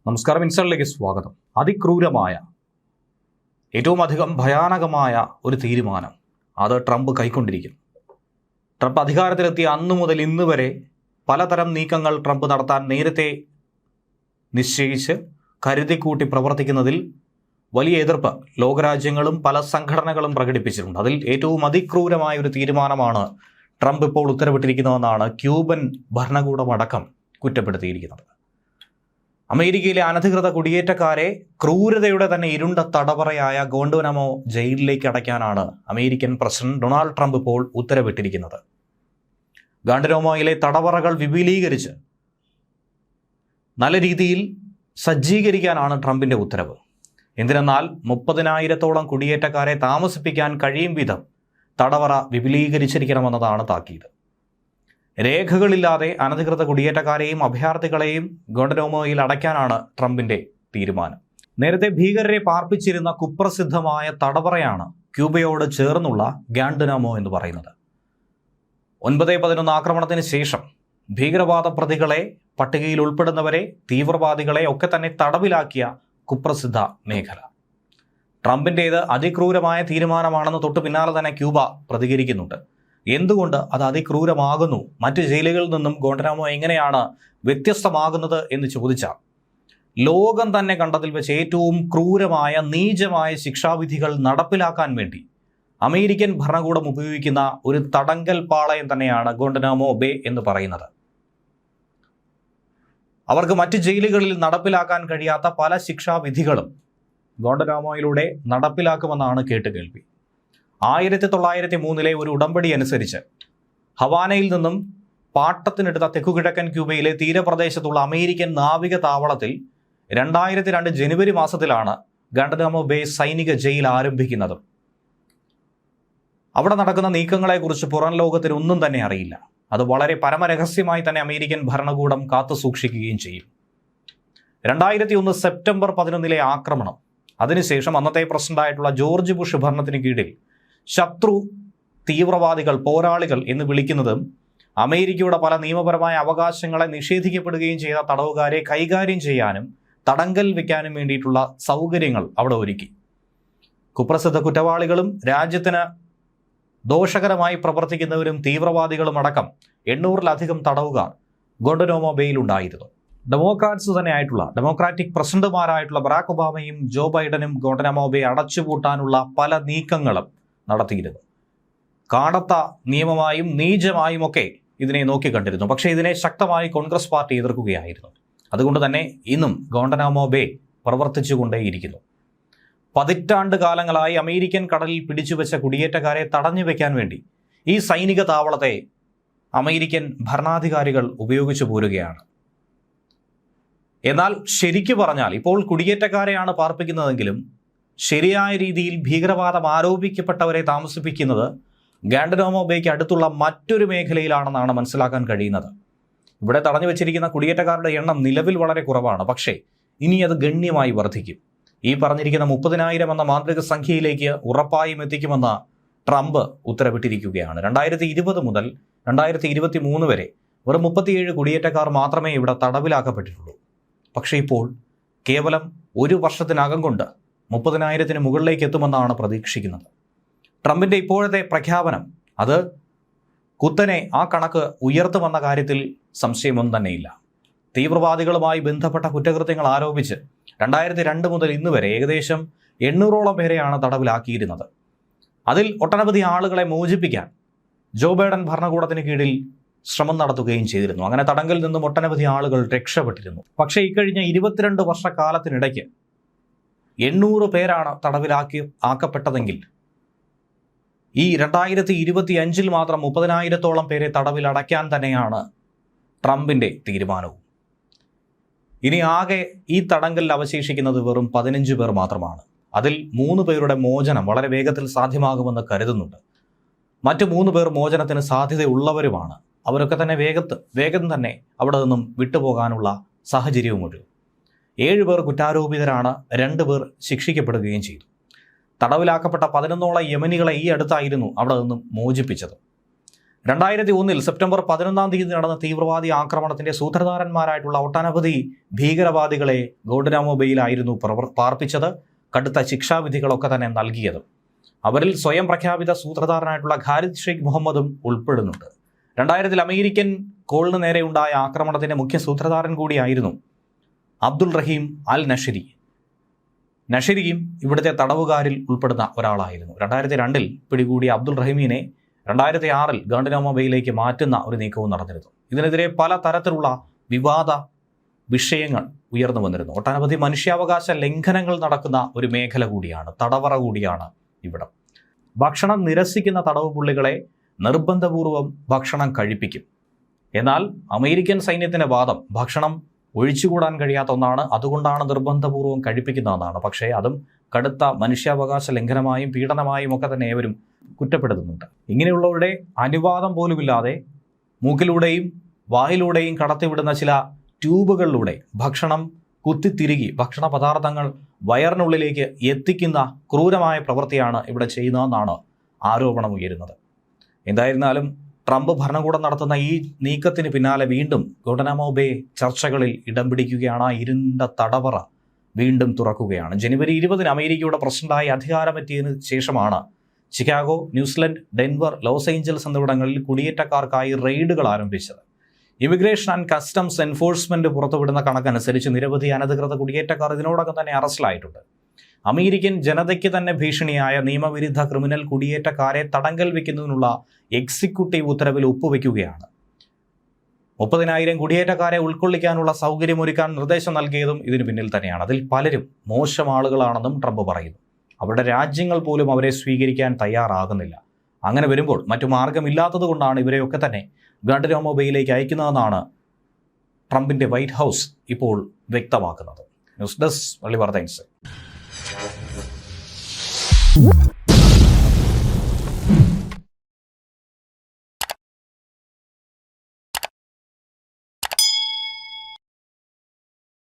നമസ്കാരം, ഇൻസൈഡിലേക്ക് സ്വാഗതം. അതിക്രൂരമായ, ഏറ്റവും അധികം ഭയാനകമായ ഒരു തീരുമാനം അത് ട്രംപ് കൈക്കൊണ്ടിരിക്കുന്നു. ട്രംപ് അധികാരത്തിലെത്തിയ അന്നു മുതൽ ഇന്ന് വരെ പലതരം നീക്കങ്ങൾ ട്രംപ് നടത്താൻ നേരത്തെ നിശ്ചയിച്ച് കരുതിക്കൂട്ടി പ്രവർത്തിക്കുന്നതിൽ വലിയ എതിർപ്പ് ലോകരാജ്യങ്ങളും പല സംഘടനകളും പ്രകടിപ്പിച്ചിട്ടുണ്ട്. അതിൽ ഏറ്റവും അതിക്രൂരമായ ഒരു തീരുമാനമാണ് ട്രംപ് ഇപ്പോൾ ഉത്തരവിട്ടിരിക്കുന്നതെന്നാണ് ക്യൂബൻ ഭരണകൂടമടക്കം കുറ്റപ്പെടുത്തിയിരിക്കുന്നത്. അമേരിക്കയിലെ അനധികൃത കുടിയേറ്റക്കാരെ ക്രൂരതയുടെ തന്നെ ഇരുണ്ട തടവറയായ ഗോണ്ടനാമോ ജയിലിലേക്ക് അടയ്ക്കാനാണ് അമേരിക്കൻ പ്രസിഡന്റ് ഡൊണാൾഡ് ട്രംപ് ഇപ്പോൾ ഉത്തരവിട്ടിരിക്കുന്നത്. ഗാണ്ടനാമോയിലെ തടവറകൾ വിപുലീകരിച്ച് നല്ല രീതിയിൽ സജ്ജീകരിക്കാനാണ് ട്രംപിന്റെ ഉത്തരവ്. എന്തിനെന്നാൽ 30,000-ഓളം കുടിയേറ്റക്കാരെ താമസിപ്പിക്കാൻ കഴിയും വിധം തടവറ വിപുലീകരിച്ചിരിക്കണമെന്നതാണ് താക്കീത്. രേഖകളില്ലാതെ അനധികൃത കുടിയേറ്റക്കാരെയും അഭയാർത്ഥികളെയും ഗോണ്ടനാമോയിൽ അടയ്ക്കാനാണ് ട്രംപിന്റെ തീരുമാനം. നേരത്തെ ഭീകരരെ പാർപ്പിച്ചിരുന്ന കുപ്രസിദ്ധമായ തടവറയാണ് ക്യൂബയോട് ചേർന്നുള്ള ഗാണ്ടനാമോ എന്ന് പറയുന്നത്. 9/11 ആക്രമണത്തിന് ശേഷം ഭീകരവാദ പ്രതികളെ, പട്ടികയിൽ ഉൾപ്പെടുന്നവരെ, തീവ്രവാദികളെ ഒക്കെ തന്നെ തടവിലാക്കിയ കുപ്രസിദ്ധ മേഖല. ട്രംപിൻ്റേത് അതിക്രൂരമായ തീരുമാനമാണെന്ന് തൊട്ടു പിന്നാലെ തന്നെ ക്യൂബ പ്രതികരിക്കുന്നുണ്ട്. എന്തുകൊണ്ട് അത് അതിക്രൂരമാകുന്നു, മറ്റ് ജയിലുകളിൽ നിന്നും ഗോണ്ടനാമോ എങ്ങനെയാണ് വ്യത്യസ്തമാകുന്നത് എന്ന് ചോദിച്ചാൽ, ലോകം തന്നെ കണ്ടതിൽ വെച്ച് ഏറ്റവും ക്രൂരമായ, നീചമായ ശിക്ഷാവിധികൾ നടപ്പിലാക്കാൻ വേണ്ടി അമേരിക്കൻ ഭരണകൂടം ഉപയോഗിക്കുന്ന ഒരു തടങ്കൽ പാളയം തന്നെയാണ് ഗോണ്ടനാമോ ബേ എന്ന് പറയുന്നത്. അവർക്ക് മറ്റ് ജയിലുകളിൽ നടപ്പിലാക്കാൻ കഴിയാത്ത പല ശിക്ഷാവിധികളും ഗോണ്ടനാമോയിലൂടെ നടപ്പിലാക്കുമെന്നാണ് കേട്ടുകേൾവി. 1903 ഒരു ഉടമ്പടി അനുസരിച്ച് ഹവാനയിൽ നിന്നും പാട്ടത്തിനെടുത്ത തെക്കുകിഴക്കൻ ക്യൂബയിലെ തീരപ്രദേശത്തുള്ള അമേരിക്കൻ നാവിക താവളത്തിൽ 2002 ജനുവരി മാസത്തിലാണ് ഗാണ്ടനാമോ ബേ സൈനിക ജയിൽ ആരംഭിക്കുന്നത്. അവിടെ നടക്കുന്ന നീക്കങ്ങളെക്കുറിച്ച് പുറം ലോകത്തിന് ഒന്നും തന്നെ അറിയില്ല. അത് വളരെ പരമരഹസ്യമായി തന്നെ അമേരിക്കൻ ഭരണകൂടം കാത്തു സൂക്ഷിക്കുകയും ചെയ്യും. 2001 സെപ്റ്റംബർ 11 ആക്രമണം, അതിനുശേഷം അന്നത്തെ പ്രസിഡന്റായിട്ടുള്ള ജോർജ് ബുഷ് ഭരണത്തിന് കീഴിൽ ശത്രു, തീവ്രവാദികൾ, പോരാളികൾ എന്ന് വിളിക്കുന്നതും അമേരിക്കയുടെ പല നിയമപരമായ അവകാശങ്ങളെ നിഷേധിക്കപ്പെടുകയും ചെയ്ത തടവുകാരെ കൈകാര്യം ചെയ്യാനും തടങ്കൽ വയ്ക്കാനും വേണ്ടിയിട്ടുള്ള സൗകര്യങ്ങൾ അവിടെ ഒരുക്കി. കുപ്രസിദ്ധ കുറ്റവാളികളും രാജ്യത്തിന് ദോഷകരമായി പ്രവർത്തിക്കുന്നവരും തീവ്രവാദികളും അടക്കം 800-ലധികം തടവുകാർ ഗോണ്ടനാമോ ബേയിലുണ്ടായിരുന്നു. ഡെമോക്രാറ്റിക് പ്രസിഡന്റുമാരായിട്ടുള്ള ബറാക് ഒബാമയും ജോ ബൈഡനും ഗോണ്ടനാമോ ബേ അടച്ചുപൂട്ടാനുള്ള പല നീക്കങ്ങളും നടത്തിയിരുന്നു. കാടത്ത നിയമമായും നീചമായും ഒക്കെ ഇതിനെ നോക്കിക്കണ്ടിരുന്നു. പക്ഷേ ഇതിനെ ശക്തമായി കോൺഗ്രസ് പാർട്ടി എതിർക്കുകയായിരുന്നു. അതുകൊണ്ട് തന്നെ ഇന്നും ഗോണ്ടനാമോ ബേ പ്രവർത്തിച്ചുകൊണ്ടേയിരിക്കുന്നു. പതിറ്റാണ്ട് കാലങ്ങളായി അമേരിക്കൻ കടലിൽ പിടിച്ചുവെച്ച കുടിയേറ്റക്കാരെ തടഞ്ഞു വെക്കാൻ വേണ്ടി ഈ സൈനിക താവളത്തെ അമേരിക്കൻ ഭരണാധികാരികൾ ഉപയോഗിച്ചു പോരുകയാണ്. എന്നാൽ ശരിക്കു പറഞ്ഞാൽ ഇപ്പോൾ കുടിയേറ്റക്കാരെയാണ് പാർപ്പിക്കുന്നതെങ്കിലും ശരിയായ രീതിയിൽ ഭീകരവാദം ആരോപിക്കപ്പെട്ടവരെ താമസിപ്പിക്കുന്നത് ഗാണ്ടനാമോ ബേക്ക് അടുത്തുള്ള മറ്റൊരു മേഖലയിലാണെന്നാണ് മനസ്സിലാക്കാൻ കഴിയുന്നത്. ഇവിടെ തടഞ്ഞു വെച്ചിരിക്കുന്ന കുടിയേറ്റക്കാരുടെ എണ്ണം നിലവിൽ വളരെ കുറവാണ്. പക്ഷേ ഇനി അത് ഗണ്യമായി വർദ്ധിക്കും. ഈ പറഞ്ഞിരിക്കുന്ന 30,000 എന്ന മാന്ത്രിക സംഖ്യയിലേക്ക് ഉറപ്പായും എത്തിക്കുമെന്ന് ട്രംപ് ഉത്തരവിട്ടിരിക്കുകയാണ്. 2020 മുതൽ 2023 വരെ വെറും 37 കുടിയേറ്റക്കാർ മാത്രമേ ഇവിടെ തടവിലാക്കപ്പെട്ടിട്ടുള്ളൂ. പക്ഷേ ഇപ്പോൾ കേവലം ഒരു വർഷത്തിനകം കൊണ്ട് 30,000-ന് മുകളിലേക്ക് എത്തുമെന്നാണ് പ്രതീക്ഷിക്കുന്നത്. ട്രംപിൻ്റെ ഇപ്പോഴത്തെ പ്രഖ്യാപനം അത് കുത്തനെ ആ കണക്ക് ഉയർത്തുമെന്ന കാര്യത്തിൽ സംശയമൊന്നും തന്നെയില്ല. തീവ്രവാദികളുമായി ബന്ധപ്പെട്ട കുറ്റകൃത്യങ്ങൾ ആരോപിച്ച് 2002 മുതൽ ഇന്ന് വരെ ഏകദേശം 800-ഓളം പേരെയാണ് തടവിലാക്കിയിരുന്നത്. അതിൽ ഒട്ടനവധി ആളുകളെ മോചിപ്പിക്കാൻ ജോ ബൈഡൻ ഭരണകൂടത്തിന് കീഴിൽ ശ്രമം നടത്തുകയും ചെയ്തിരുന്നു. അങ്ങനെ തടങ്കലിൽ നിന്നും ഒട്ടനവധി ആളുകൾ രക്ഷപ്പെട്ടിരുന്നു. പക്ഷേ ഇക്കഴിഞ്ഞ 22 വർഷക്കാലത്തിനിടയ്ക്ക് 800 പേരാണ് ആക്കപ്പെട്ടതെങ്കിൽ ഈ 2025 മാത്രം 30,000-ഓളം പേരെ തടവിലടയ്ക്കാൻ തന്നെയാണ് ട്രംപിൻ്റെ തീരുമാനവും. ഇനി ആകെ ഈ തടങ്കലിൽ അവശേഷിക്കുന്നത് വെറും 15 പേർ മാത്രമാണ്. അതിൽ 3 പേരുടെ മോചനം വളരെ വേഗത്തിൽ സാധ്യമാകുമെന്ന് കരുതുന്നുണ്ട്. മറ്റു 3 പേർ മോചനത്തിന് സാധ്യതയുള്ളവരുമാണ്. അവരൊക്കെ തന്നെ വേഗം തന്നെ അവിടെ നിന്നും വിട്ടുപോകാനുള്ള സാഹചര്യവുമുണ്ട്. 7 പേർ കുറ്റാരോപിതരാണ്, 2 പേർ ശിക്ഷിക്കപ്പെടുകയും ചെയ്തു. തടവിലാക്കപ്പെട്ട 11ഓളം യമനികളെ ഈ അടുത്തായിരുന്നു അവിടെ നിന്നും മോചിപ്പിച്ചത്. 2001 സെപ്റ്റംബർ 11 നടന്ന തീവ്രവാദി ആക്രമണത്തിന്റെ സൂത്രധാരന്മാരായിട്ടുള്ള ഒട്ടനവധി ഭീകരവാദികളെ ഗോണ്ടനാമോ ബേയിലായിരുന്നു പാർപ്പിച്ചത്. കടുത്ത ശിക്ഷാവിധികളൊക്കെ തന്നെ നൽകിയത്. അവരിൽ സ്വയം പ്രഖ്യാപിത സൂത്രധാരനായിട്ടുള്ള ഖാലിദ് ഷെയ്ഖ് മുഹമ്മദും ഉൾപ്പെടുന്നുണ്ട്. 2000 അമേരിക്കൻ കോളിന് നേരെ ഉണ്ടായ ആക്രമണത്തിന്റെ മുഖ്യ സൂത്രധാരൻ കൂടിയായിരുന്നു അബ്ദുൾ റഹീം അൽ നഷരി. നഷരിയും ഇവിടുത്തെ തടവുകാരിൽ ഉൾപ്പെടുന്ന ഒരാളായിരുന്നു. 2002 പിടികൂടിയ അബ്ദുൾ റഹീമിനെ 2006 ഗാണ്ടനാമോ ബേയിലേക്ക് മാറ്റുന്ന ഒരു നീക്കവും നടന്നിരുന്നു. ഇതിനെതിരെ പല തരത്തിലുള്ള വിവാദ വിഷയങ്ങൾ ഉയർന്നു വന്നിരുന്നു. ഒട്ടനവധി മനുഷ്യാവകാശ ലംഘനങ്ങൾ നടക്കുന്ന ഒരു മേഖല കൂടിയാണ്, തടവറ കൂടിയാണ് ഇവിടം. ഭക്ഷണം നിരസിക്കുന്ന തടവ് പുള്ളികളെ നിർബന്ധപൂർവം ഭക്ഷണം കഴിപ്പിക്കും. എന്നാൽ അമേരിക്കൻ സൈന്യത്തിൻ്റെ വാദം ഭക്ഷണം ഒഴിച്ചുകൂടാൻ കഴിയാത്ത ഒന്നാണ്, അതുകൊണ്ടാണ് നിർബന്ധപൂർവം കഴിപ്പിക്കുന്നതെന്നാണ്. പക്ഷേ അതും കടുത്ത മനുഷ്യാവകാശ ലംഘനമായും പീഡനമായും ഒക്കെ തന്നെ ഏവരും കുറ്റപ്പെടുത്തുന്നുണ്ട്. ഇങ്ങനെയുള്ളവരുടെ അനുവാദം പോലുമില്ലാതെ മൂക്കിലൂടെയും വായിലൂടെയും കടത്തിവിടുന്ന ചില ട്യൂബുകളിലൂടെ ഭക്ഷണം കുത്തിത്തിരുകി ഭക്ഷണ പദാർത്ഥങ്ങൾ വയറിനുള്ളിലേക്ക് എത്തിക്കുന്ന ക്രൂരമായ പ്രവൃത്തിയാണ് ഇവിടെ ചെയ്യുന്നതെന്നാണ് ആരോപണം ഉയരുന്നത്. എന്തായിരുന്നാലും ട്രംപ് ഭരണകൂടം നടത്തുന്ന ഈ നീക്കത്തിന് പിന്നാലെ വീണ്ടും ഗോണ്ടനാമോ ബേ ചർച്ചകളിൽ ഇടം പിടിക്കുകയാണ്. ഇരുണ്ട തടവറ വീണ്ടും തുറക്കുകയാണ്. ജനുവരി 20 അമേരിക്കയുടെ പ്രസിഡന്റായി അധികാരമെത്തിയതിനു ശേഷമാണ് Chicago, New Zealand, Denver, Los Angeles എന്നിവിടങ്ങളിൽ കുടിയേറ്റക്കാർക്കായി റെയ്ഡുകൾ ആരംഭിച്ചത്. ഇമിഗ്രേഷൻ ആൻഡ് കസ്റ്റംസ് എൻഫോഴ്സ്മെന്റ് പുറത്തുവിടുന്ന കണക്കനുസരിച്ച് നിരവധി അനധികൃത കുടിയേറ്റക്കാർ ഇതിനോടകം തന്നെ അറസ്റ്റിലായിട്ടുണ്ട്. അമേരിക്കൻ ജനതയ്ക്ക് തന്നെ ഭീഷണിയായ നിയമവിരുദ്ധ ക്രിമിനൽ കുടിയേറ്റക്കാരെ തടങ്കൽ വയ്ക്കുന്നതിനുള്ള എക്സിക്യൂട്ടീവ് ഉത്തരവിൽ ഒപ്പുവെക്കുകയാണ്. 30,000 കുടിയേറ്റക്കാരെ ഉൾക്കൊള്ളിക്കാനുള്ള സൗകര്യമൊരുക്കാൻ നിർദ്ദേശം നൽകിയതും ഇതിന് പിന്നിൽ തന്നെയാണ്. അതിൽ പലരും മോശം ആളുകളാണെന്നും ട്രംപ് പറയുന്നു. അവരുടെ രാജ്യങ്ങൾ പോലും അവരെ സ്വീകരിക്കാൻ തയ്യാറാകുന്നില്ല. അങ്ങനെ വരുമ്പോൾ മറ്റു മാർഗമില്ലാത്തത് കൊണ്ടാണ് ഇവരെയൊക്കെ തന്നെ ഗാണ്ടനാമോ ബേയിലേക്ക് അയക്കുന്നതെന്നാണ് ട്രംപിൻ്റെ വൈറ്റ് ഹൗസ് ഇപ്പോൾ വ്യക്തമാക്കുന്നത്. ന്യൂസ് ഡെസ്ക് വള്ളി വാർത്ത ഇൻസൈറ്റ്.